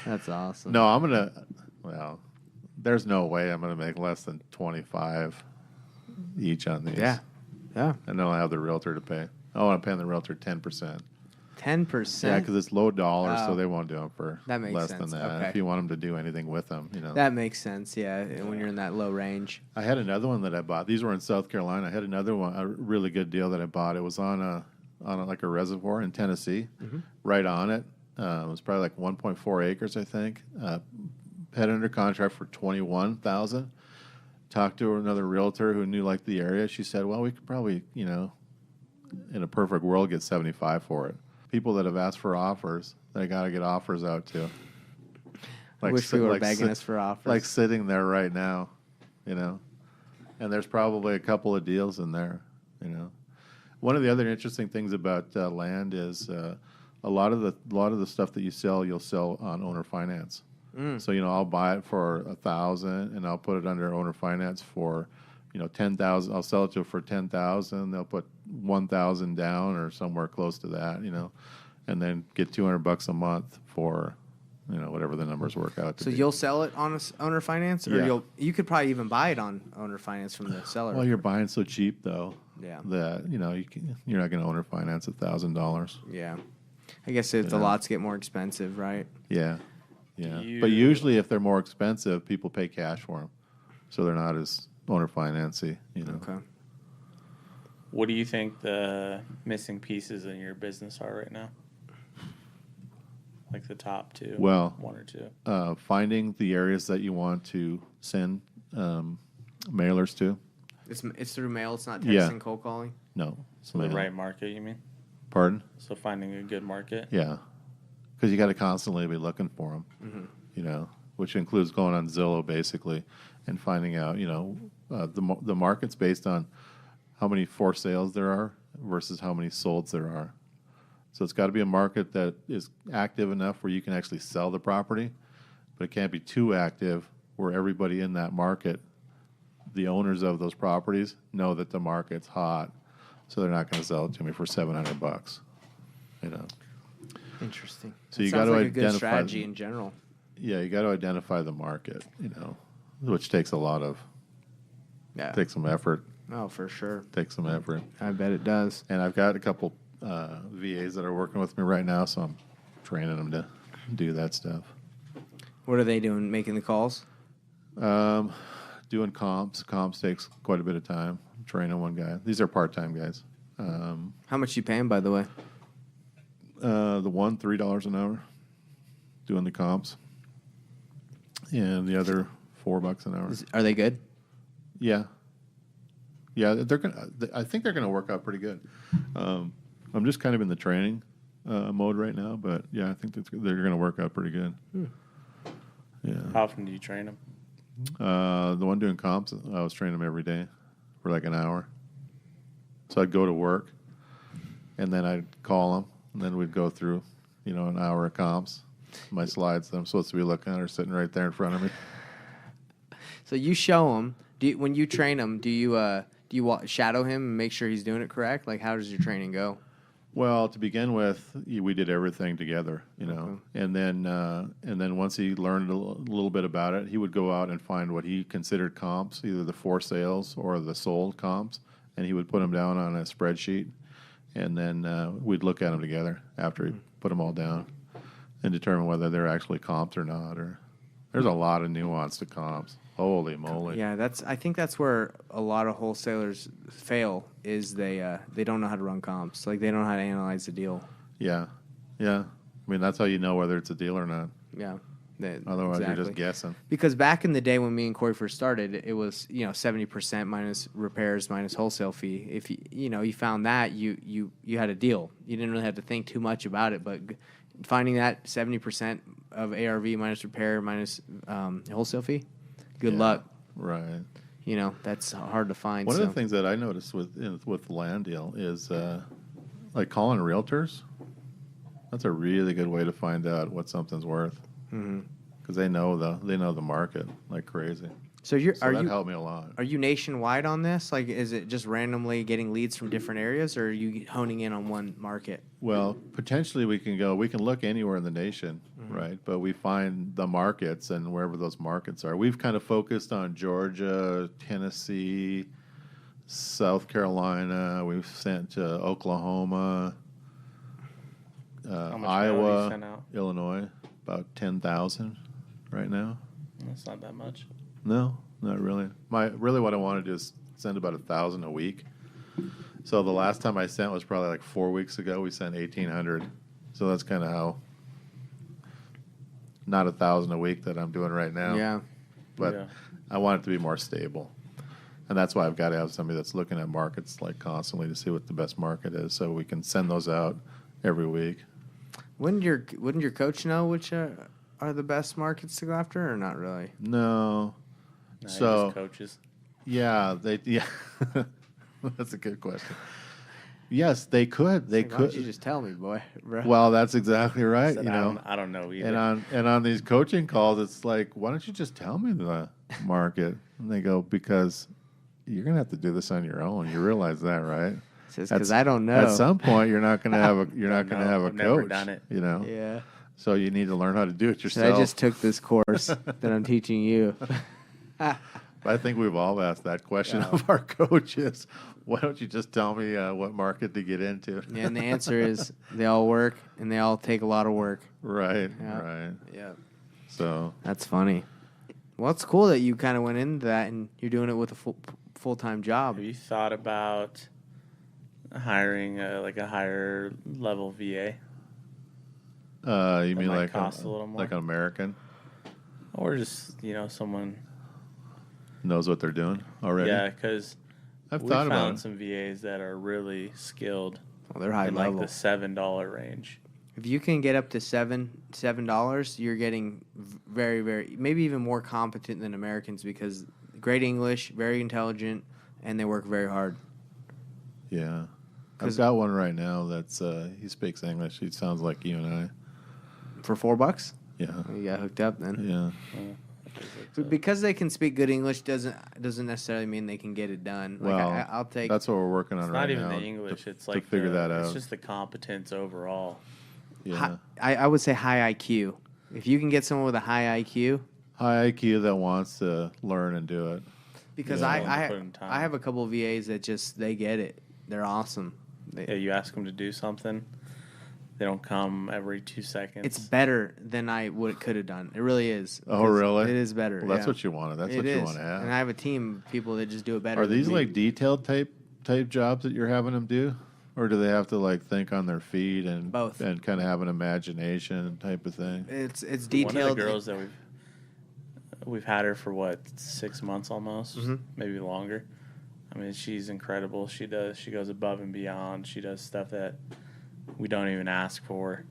That's awesome. No, I'm gonna. Well, there's no way I'm gonna make less than 25 each on these. Yeah. Yeah. and then I'll have the realtor to pay. Oh, I'm paying the realtor 10%. 10%. Yeah, because it's low dollars, Oh. so they won't do them for That makes less sense. than that. Okay. If you want them to do anything with them, you know. That makes sense. Yeah, when you're in that low range. I had another one that I bought. These were in South Carolina. I had another one, a really good deal that I bought. It was on like a reservoir in Tennessee, right on it. It was probably like 1.4 acres, I think. Had it under contract for $21,000. Talked to another realtor who knew like the area. She said, "Well, we could probably, you know, in a perfect world, get 75 for it." People that have asked for offers, they got to get offers out to. I wish people were begging us for offers. Like sitting there right now, you know. And there's probably a couple of deals in there, you know. One of the other interesting things about land is a lot of the stuff that you sell, you'll sell on owner finance. So I'll buy it for $1,000 and I'll put it under owner finance for 10,000. I'll sell it to for 10,000. They'll put 1,000 down or somewhere close to that, and then get $200 a month for whatever the numbers work out to So be. you'll sell it on owner finance, or Yeah. you could probably even buy it on owner finance from the seller. Well, you're buying so cheap though. Yeah. That you're not going to owner finance $1,000. Yeah. I guess the lots get more expensive, right? Yeah. Yeah. But usually, if they're more expensive, people pay cash for them, so they're not as owner financey. Okay. What do you think the missing pieces in your business are right now? Like the top two? Well, one or two. Finding the areas that you want to send mailers to. It's through mail. It's not Yeah. texting, cold calling. No. So the right market, you mean? Pardon? So finding a good market? Yeah. Because you got to constantly be looking for them, which includes going on Zillow basically and finding out, the market's based on how many for sales there are versus how many solds there are. So it's got to be a market that is active enough where you can actually sell the property, but it can't be too active where everybody in that market, the owners of those properties, know that the market's hot, so they're not going to sell it to me for $700. Interesting. So you Sounds got to like a good identify strategy in general. Yeah, you got to identify the market, which takes a lot of Yeah. takes some effort. Oh, for sure. Takes some effort. I bet it does. And I've got a couple VAs that are working with me right now, so I'm training them to do that stuff. What are they doing? Making the calls? Doing comps. Comps takes quite a bit of time. I'm training one guy. These are part-time guys. How much you paying, by the way? The one, $3 an hour, doing the comps, and the other $4 an hour. Are they good? Yeah, they're gonna. I think they're gonna work out pretty good. I'm just kind of in the training mode right now, but yeah, I think they're gonna work out pretty good. Yeah. How often do you train them? The one doing comps, I was training them every day for like an hour. So I'd go to work, and then I'd call them, and then we'd go through, an hour of comps. My slides that I'm supposed to be looking at are sitting right there in front of me. So you show them. When you train them, do you shadow him and make sure he's doing it correct? Like, how does your training go? Well, to begin with, we did everything together, and then once he learned a little bit about it, he would go out and find what he considered comps, either the for sales or the sold comps, and he would put them down on a spreadsheet, and then we'd look at them together after he put them all down and determine whether they're actually comped or not. Or there's a lot of nuance to comps. Holy moly! Yeah, I think that's where a lot of wholesalers fail. Is they don't know how to run comps. Like, they don't know how to analyze the deal. Yeah. I mean, that's how you know whether it's a deal or not. Yeah. Otherwise, you're just guessing. Because back in the day when me and Kory first started, it was 70% minus repairs minus wholesale fee. If you found that, you had a deal. You didn't really have to think too much about it. But finding that 70% of ARV minus repair minus wholesale fee, good luck. Right. That's hard to find. One of the things that I noticed with the land deal is like calling realtors. That's a really good way to find out what something's worth. Because they know the market like crazy. So that helped me a lot. Are you nationwide on this? Like, is it just randomly getting leads from different areas, or are you honing in on one market? Well, potentially we can look anywhere in the nation, right? But we find the markets and wherever those markets are. We've kind of focused on Georgia, Tennessee, South Carolina. We've sent to Oklahoma, How much mail Iowa, you sent out? Illinois. About 10,000 right now. That's not that much. No, not really. What I want to do is send about 1,000 a week. So the last time I sent was probably like 4 weeks ago. We sent 1,800. So that's kind of how, not 1,000 a week that I'm doing right now. Yeah. But I want it to be more stable. And that's why I've got to have somebody that's looking at markets like constantly to see what the best market is, so we can send those out every week. Wouldn't your coach know which are the best markets to go after, or not really? No. Just coaches. Yeah, that's a good question. Yes, they could. They Why don't you could. just tell me, boy? Bro. Well, that's exactly right. Said, You know, I don't know either. and on these coaching calls, it's like, why don't you just tell me the market? And they go, because you're gonna have to do this on your own. You realize that, right? Because I don't know. At some point, you're not gonna have a I've never coach. done it. You know. Yeah. So you need to learn how to do it So yourself. I just took this course that I'm teaching you. I think we've all asked that question of our coaches. Why don't you just tell me what market to get into? Yeah, and the answer is they all work and they all take a lot of work. Right, Yeah. right. Yeah. So That's funny. Well, it's cool that you kind of went into that and you're doing it with a full-time job. Have you thought about hiring like a higher level VA? you mean might like cost a little more. like an American Or just, someone. knows what they're doing already? Yeah, because I've we thought about found it. some VAs that are really skilled Well, they're high in level. like the $7 range. If you can get up to $7, you're getting very, very, maybe even more competent than Americans because great English, very intelligent, and they work very hard. Yeah. 'Cause- I've got one right now that's he speaks English. He sounds like you and I. For $4, Yeah. you got hooked up then. Yeah. But because they can speak good English doesn't necessarily mean they can get it done. Like Well, I'll take. That's what we're working on It's right not even now. the English. It's to like figure that It's out. just the competence overall. Yeah. I would say high IQ. If you can get someone with a high IQ, High IQ that wants to learn and do it. because Yeah. Willing to put in time. I have a couple of VAs that they get it. They're awesome. Yeah, you ask them to do something, they don't come every 2 seconds. It's better than I could have done. It really is. Oh, really? It is better. Well, that's yeah. what you wanted. That's It what you is. want to have. And I have a team of people that just do it better. Are than these me. like detailed type jobs that you're having them do, or do they have to like think on their feet and Both. and kind of have an imagination type of thing? It's One detailed. of the girls that we've had her for 6 months almost, maybe longer. I mean, she's incredible. She goes above and beyond. She does stuff that we don't even ask for.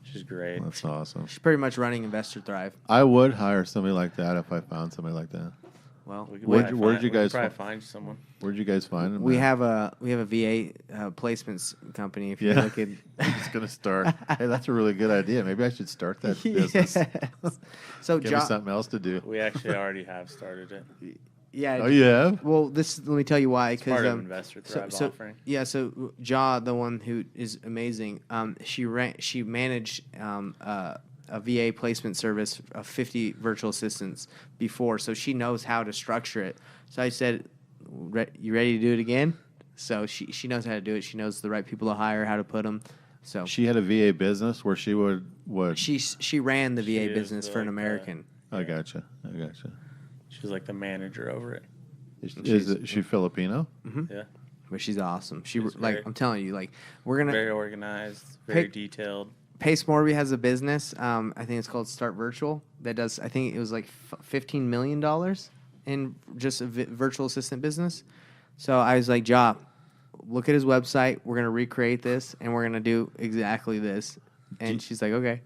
She's great. That's awesome. She's pretty much running Investor Thrive. I would hire somebody like that if I found somebody like that. Well, We could Where'd probably you find- we could guys probably fi- find someone? Where'd you guys find them? we at? have a VA placements company. If you Yeah. look at, I'm just gonna start. Hey, that's a really good idea. Maybe I should start that business. Yes. So Give me something else to do. We actually already have started it. yeah. Oh, you have? Well, let me tell you why. It's part of Because Investor Thrive offering. yeah, so the one who is amazing, she managed a VA placement service of 50 virtual assistants before, so she knows how to structure it. So I said, "You ready to do it again?" So she knows how to do it. She knows the right people to hire, how to put them. So She had a VA business where she would. she ran the VA She is business for an like, American. I gotcha. She was like the manager over it. Is she Filipino? Yeah. But she's awesome. She She's like great. I'm telling you, like we're gonna. Very organized, very Hey- detailed. Pace Morby has a business. I think it's called Start Virtual. That does. I think it was like $15 million in just a virtual assistant business. So I was like, Ja, look at his website. We're gonna recreate this, and we're gonna do exactly this. And she's like, okay.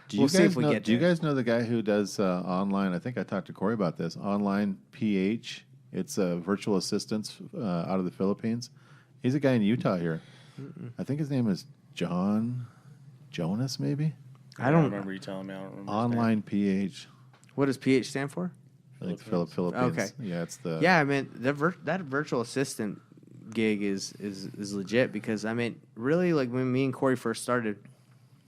Do you We'll guys see if we know? get Do you there. guys know the guy who does online? I think I talked to Kory about this. Online PH. It's a virtual assistants out of the Philippines. He's a guy in Utah here. I think his name is Jonas, maybe. I don't remember you telling me. I don't remember. his name. Online PH. What does PH stand for? I think Philippines. Philippines. Okay. Yeah, it's the. Yeah, I mean that virtual assistant gig is legit because I mean really like when me and Kory first started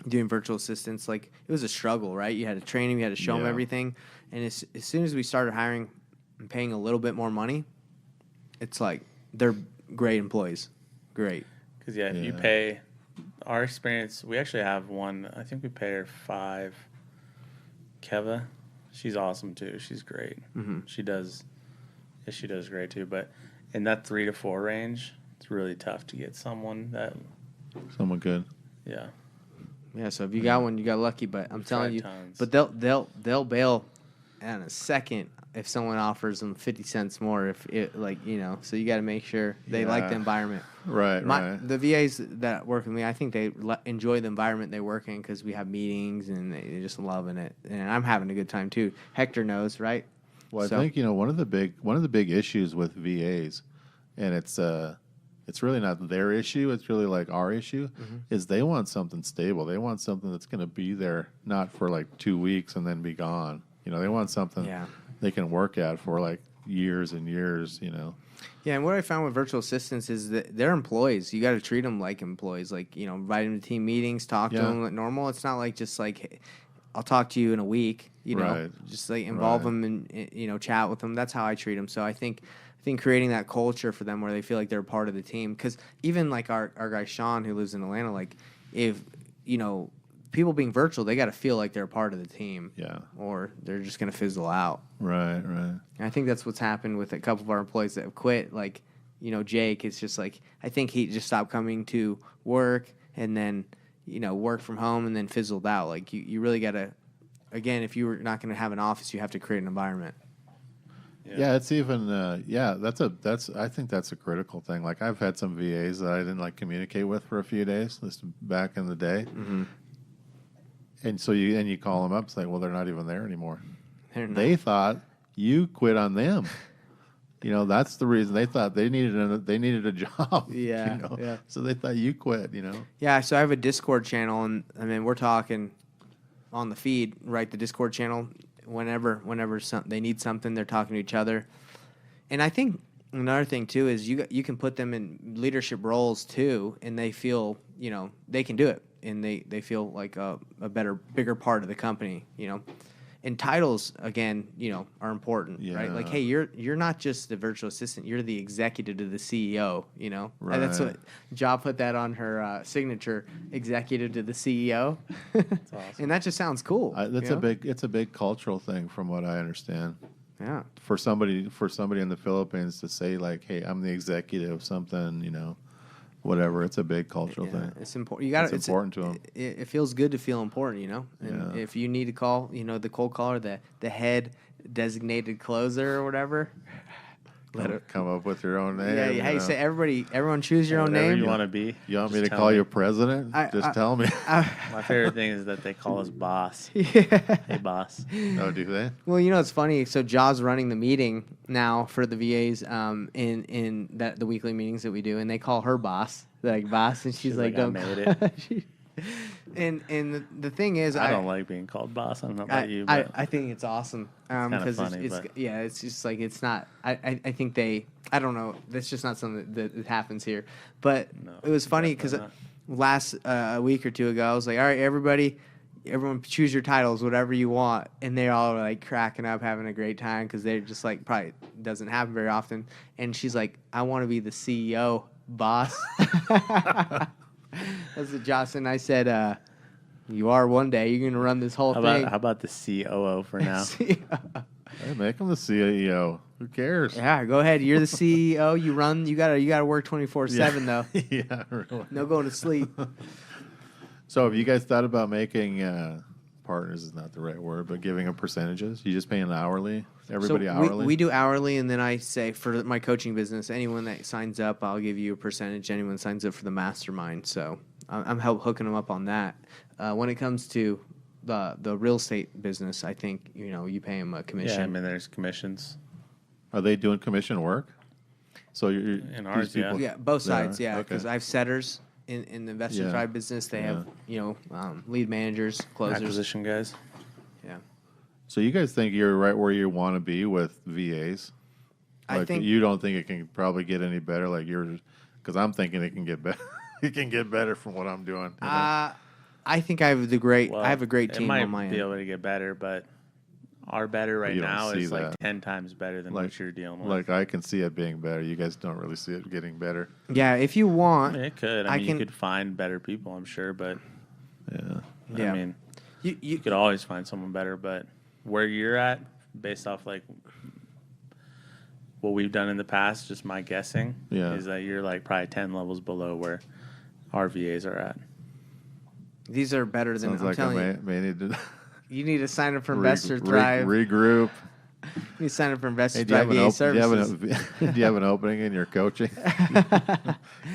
doing virtual assistants, like it was a struggle, right? You had to train them, you had to show them Yeah. everything, and as soon as we started hiring and paying a little bit more money, it's like they're great employees, great. Because if you Yeah. pay, our experience, we actually have one. I think we pay her $5. Keva, she's awesome too. She's great. Mm-hmm. She does great too. But in that 3 to 4 range, it's really tough to get someone that, Someone good. yeah. Yeah, so if you got one, you got lucky. But I'm telling you, tons. but they'll bail in a second if someone offers them 50 cents more. If it so you got to make sure they like the Yeah. environment. Right. Right. The VAs that work with me, I think they enjoy the environment they work in because we have meetings and they're just loving it. And I'm having a good time too. Hector knows, right? Well, I So- think one of the big issues with VAs, and it's it's really not their issue. It's really like our issue is they want something stable. They want something that's going to be there, not for like 2 weeks and then be gone. You know, they want something they can work at for like years and years, you know. Yeah, and what I found with virtual assistants is that they're employees. You got to treat them like employees. Like, you know, invite them to team meetings, talk to them like normal. It's not like just like, hey, I'll talk to you in a week, you know. Just like involve them and, you know, chat with them. That's how I treat them. So I think creating that culture for them where they feel like they're part of the team. Because even like our guy Sean, who lives in Atlanta, like if, you know, people being virtual, they got to feel like they're a part of the team. Yeah. Or they're just going to fizzle out. Right. And I think that's what's happened with a couple of our employees that have quit. Like, you know, Jake, it's just like, I think he just stopped coming to work and then, you know, work from home and then fizzled out. Like, you really got to, again, if you're not going to have an office, you have to create an environment. Yeah, it's even I think that's a critical thing. Like I've had some VAs that I didn't like communicate with for a few days back in the day. And so you call them up, it's like, well, they're not even there anymore. They thought you quit on them. You know, that's the reason they thought they needed a job. Yeah, you know? So they thought you quit. You know. Yeah. So I have a Discord channel, and I mean, we're talking on the feed, right? The Discord channel. Whenever they need something, they're talking to each other. And I think another thing too is you can put them in leadership roles too, and they feel, you know, they can do it, and they feel like a bigger part of the company, you know. And titles, again, you know, are important, right? Like, hey, you're not just the virtual assistant; you're the executive to the CEO. You know, and that's what Ja put that on her signature: executive to the CEO. That's awesome. And that just sounds cool. It's a big cultural thing, from what I understand. Yeah. For somebody in the Philippines to say like, "Hey, I'm the executive of something," you know. Whatever, it's a big cultural thing. It's important. It's important to them. It feels good to feel important, you know. And if you need to call, you know, the cold caller, the head designated closer or whatever, come up with your own name. Yeah. Hey, say everyone choose your own name. You want to be. You want me to call you president? Just tell me. My favorite thing is that they call us boss. Yeah. Hey, boss. Oh, do they? Well, you know, it's funny. So Ja's running the meeting now for the VAs in the weekly meetings that we do, and they call her boss. They're like, boss, and she's like, I made it. And the thing is, I don't like being called boss. I don't know about you, but I think it's awesome because it's just like it's not. I think I don't know. That's just not something that happens here. But it was funny because last week or two ago, I was like, all right, everyone choose your titles, whatever you want, and they all were like cracking up, having a great time because they're just like probably doesn't happen very often. And she's like, I want to be the CEO, boss. That's what Jocelyn. I said, you are one day. You're going to run this whole thing. How about the COO for now? Hey, make him the CEO. Who cares? Yeah, go ahead. You're the CEO. You run. You gotta work 24/7 though. Yeah, really. No going to sleep. So, have you guys thought about making partners? Is not the right word, but giving them percentages. You just paying hourly. Everybody hourly. We do hourly, and then I say for my coaching business, anyone that signs up, I'll give you a percentage. Anyone signs up for the mastermind, so I'm hooking them up on that. When it comes to the real estate business, I think you pay them a commission. Yeah, I mean there's commissions. Are they doing commission work? So you're in ours, yeah, both sides, yeah. Because I have setters in the investment tribe business. They have lead managers, closers, acquisition guys. Yeah. So you guys think you're right where you want to be with VAs? Like, I think you don't think it can probably get any better. Like because I'm thinking it can get better. It can get better from what I'm doing. I think I have I have a great team on my end. It might be able to get better, but our better right now is like 10 times better than what you're dealing with. Like I can see it being better. You guys don't really see it getting better. Yeah, if you want, it could. I mean, you could find better people, I'm sure, but yeah. I mean, you could always find someone better, but where you're at, based off like what we've done in the past, just my guessing, is that you're like probably 10 levels below where our VAs are at. These are better than I'm telling you. You need to sign up for Investor Thrive. Regroup. You need to sign up for Investor Thrive VA services. Do you have an opening in your coaching?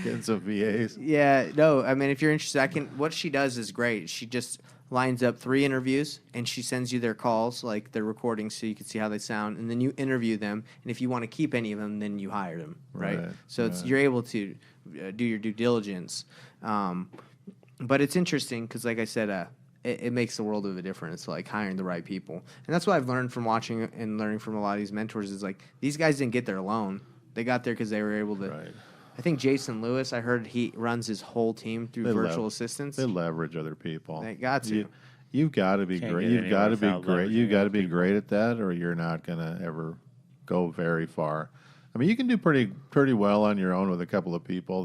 Getting some VAs. Yeah, no. I mean, if you're interested, what she does is great. She just lines up 3 interviews, and she sends you their calls, like their recordings, so you can see how they sound, and then you interview them. And if you want to keep any of them, then you hire them, right? So you're able to do your due diligence. But it's interesting because, like I said, it makes the world of a difference, like hiring the right people. And that's what I've learned from watching and learning from a lot of these mentors is like these guys didn't get there alone. They got there because they were able to. Right. I think Jason Lewis, I heard he runs his whole team through virtual assistants. They leverage other people. They got to. You've got to be great. You've got to be great. You've got to be great at that, or you're not going to ever go very far. I mean, you can do pretty well on your own with a couple of people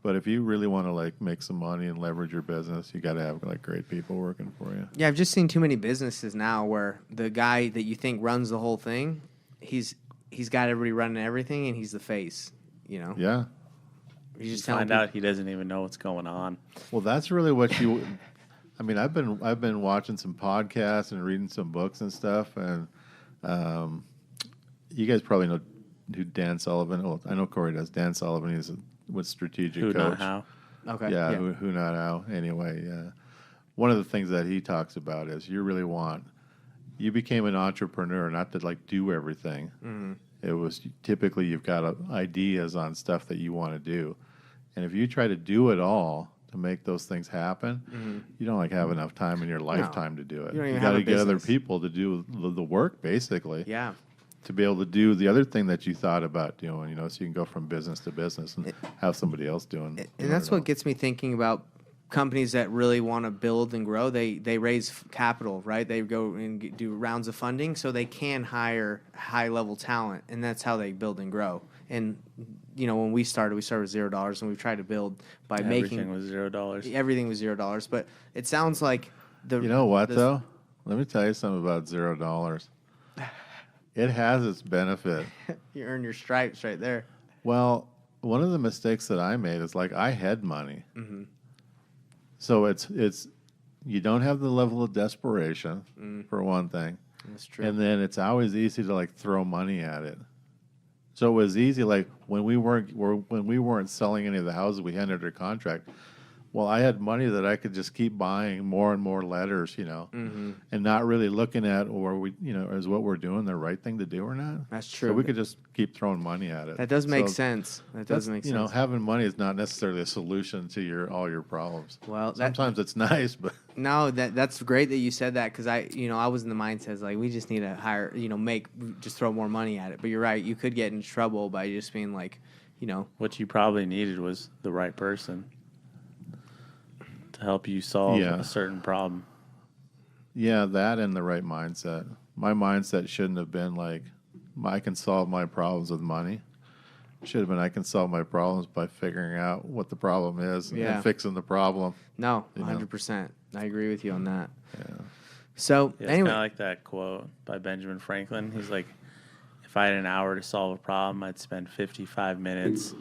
but if you really want to like make some money and leverage your business, you got to have like great people working for you. Yeah, I've just seen too many businesses now where the guy that you think runs the whole thing, he's got everybody running everything, and he's the face. You know? Yeah. You just find out he doesn't even know what's going on. Well, that's really what you. I mean, I've been watching some podcasts and reading some books and stuff, and you guys probably know who Dan Sullivan. Well, I know Kory does. Dan Sullivan. He's with Strategic Who, Coach. not how. Okay. Yeah. Who not how. Anyway, one of the things that he talks about is you became an entrepreneur, not to like do everything. Mm-hmm. It was typically you've got ideas on stuff that you want to do, and if you try to do it all to make those things happen, you don't like have enough time in your lifetime to do it. You got to get other people to do the work, basically. Yeah. To be able to do the other thing that you thought about doing, so you can go from business to business and have somebody else doing. And that's what gets me thinking about companies that really want to build and grow. They raise capital, right? They go and do rounds of funding so they can hire high level talent, and that's how they build and grow. And when we started with $0, and we've tried to build by making everything was $0. Everything was $0, but it sounds like though. Let me tell you something about $0. It has its benefit. You earn your stripes right there. Well, one of the mistakes that I made is like I had money. Mm-hmm. So it's you don't have the level of desperation for one thing. That's true. And then it's always easy to like throw money at it. So it was easy like when we weren't selling any of the houses we had under contract. Well, I had money that I could just keep buying more and more letters, and not really looking at is what we're doing the right thing to do or not. That's true. So we could just keep throwing money at it. That does make sense. That does make sense. Having money is not necessarily a solution to all your problems. Well, sometimes it's nice, but no, that's great that you said that because I was in the mindset like we just need to hire, just throw more money at it. But you're right, you could get in trouble by just being like, What you probably needed was the right person to help you solve a certain problem. Yeah, that and the right mindset. My mindset shouldn't have been like, I can solve my problems with money. It should have been, I can solve my problems by figuring out what the problem is and fixing the problem. No, 100%. I agree with you on that. Yeah. So, it's anyway. kind of like that quote by Benjamin Franklin. He's like, if I had an hour to solve a problem, I'd spend 55 minutes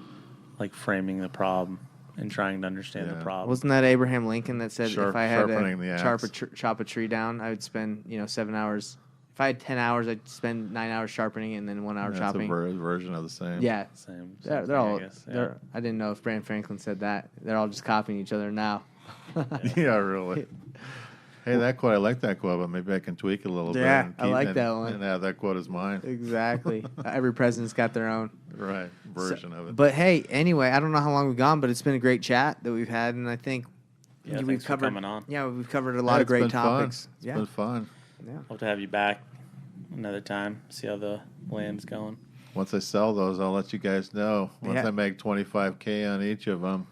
like framing the problem and trying to understand the problem. Wasn't that Abraham Lincoln that said if I had to chop a tree down, I would spend 7 hours. If I had 10 hours, I'd spend 9 hours sharpening and then 1 hour chopping. That's a version of the same. Yeah, same they're all. I didn't know if Abraham Franklin said that. They're all just copying each other now. Yeah, really. Hey, that quote, I like that quote, but maybe I can tweak it a little bit. Yeah, I like that one. And have that quote as mine. Exactly. Every president's got their own version of it. But hey, anyway, I don't know how long we've gone, but it's been a great chat that we've had, and I think we've covered. Coming on. Yeah, we've covered a lot of great topics. It's been fun. Yeah. Hope to have you back another time. See how the land's going. Once I sell those, I'll let you guys know. Once I make $25K on each of them.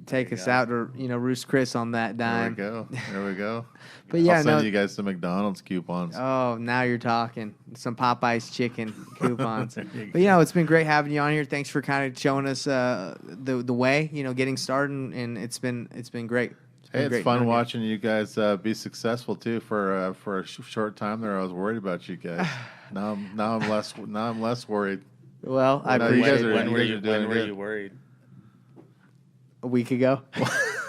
Take us out to Roost Chris on that dime. There we go. But yeah, I'll send you guys some McDonald's coupons. Oh, now you're talking. Some Popeye's chicken coupons. But it's been great having you on here. Thanks for kind of showing us the way, getting started, and it's been great. It's fun watching you guys be successful too. For a short time there, I was worried about you guys. now I'm less worried. Well, I appreciate it. When were you worried? A week ago.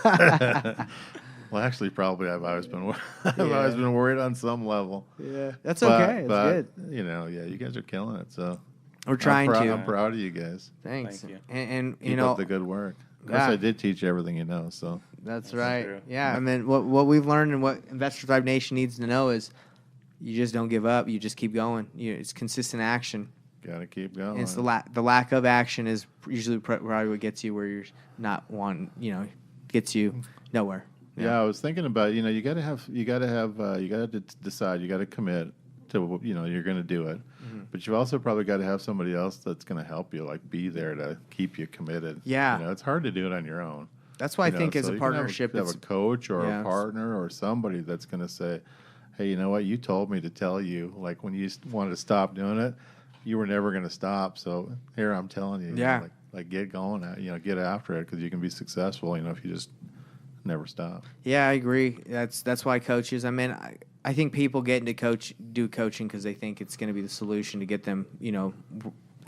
Well, actually, probably I've always been always been worried on some level. Yeah, that's okay. It's good. You guys are killing it. So we're trying to. I'm proud of you guys. Thanks. Thank you. And keep up the good work. Of course, I did teach you everything you know. So That's right. true. Yeah, I mean, what we've learned and what Investor Thrive Nation needs to know is you just don't give up. You just keep going. It's consistent action. got to keep going. And it's the lack of action is usually probably what gets you where you're not wanting, gets you nowhere. Yeah, I was thinking about, you got to decide, you got to commit to, you're going to do it. Mm-hmm. But you've also probably got to have somebody else that's going to help you, like be there to keep you committed. Yeah. It's hard to do it on your own. That's why I think as so a you can partnership, have it's a coach or yeah. a partner or somebody that's going to say, hey, you know what? You told me to tell you, like when you wanted to stop doing it, you were never going to stop. So here I'm telling you, Yeah. like get going, get after it because you can be successful, if you just never stop. Yeah, I agree. That's why coaches. I mean, I think people get into do coaching because they think it's going to be the solution to get them,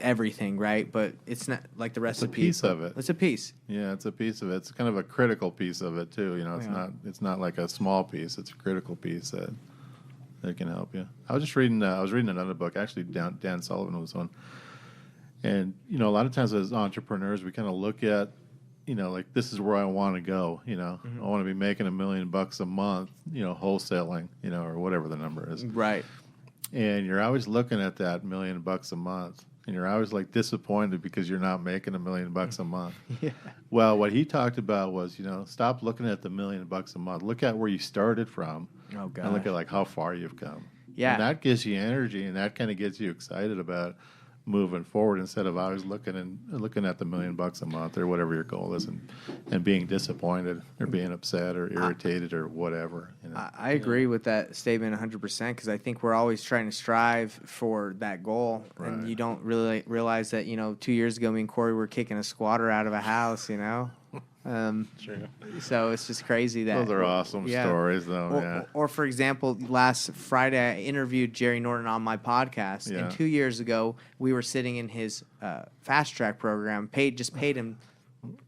everything right. But it's not like the recipe. It's a piece of it. It's a piece. Yeah, it's a piece of it. It's kind of a critical piece of it too. Yeah. It's not like a small piece. It's a critical piece that can help you. I was just reading. I was reading another book. Actually, Dan Sullivan was one. And a lot of times as entrepreneurs, we kind of look at, like this is where I want to go. Mm-hmm. I want to be making $1 million a month. Wholesaling. Or whatever the number is. Right. And you're always looking at that $1 million a month, and you're always like disappointed because you're not making $1 million a month. Yeah. Well, what he talked about was, stop looking at the $1 million a month. Look at where you started from, Oh God. and look at like how far you've come. Yeah. And that gives you energy, and that kind of gets you excited about moving forward instead of always looking at the $1 million a month or whatever your goal is, and being disappointed or being upset or irritated or whatever. I agree with that statement 100% because I think we're always trying to strive for that goal, and Right. you don't really realize that 2 years ago me and Kory were kicking a squatter out of a house. True. So it's just crazy that Those are awesome Yeah. stories, though. yeah. Or for example, last Friday I interviewed Jerry Norton on my podcast, Yeah. and 2 years ago we were sitting in his fast track program. Paid him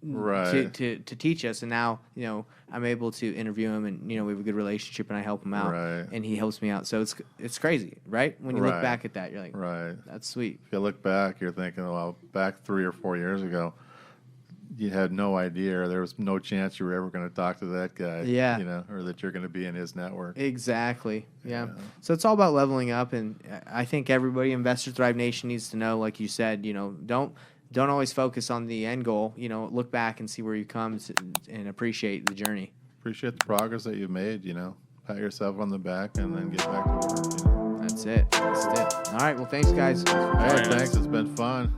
Right. to teach us, and now I'm able to interview him, and we have a good relationship, and I help him out, Right. and he helps me out. So it's crazy, right? When you look Right. back at that, you're like, Right. that's sweet. If you look back, you're thinking, well, back 3 or 4 years ago, you had no idea, or there was no chance you were ever going to talk to that guy. Yeah. Or that you're going to be in his network. Exactly. Yeah. Yeah. So it's all about leveling up, and I think everybody, Investor Thrive Nation, needs to know, like you said, don't always focus on the end goal. Look back and see where you come and appreciate the journey. Appreciate the progress that you've made. Pat yourself on the back and then get back to work. That's it. All right. Well, thanks, guys. Hey, thanks. It's been fun.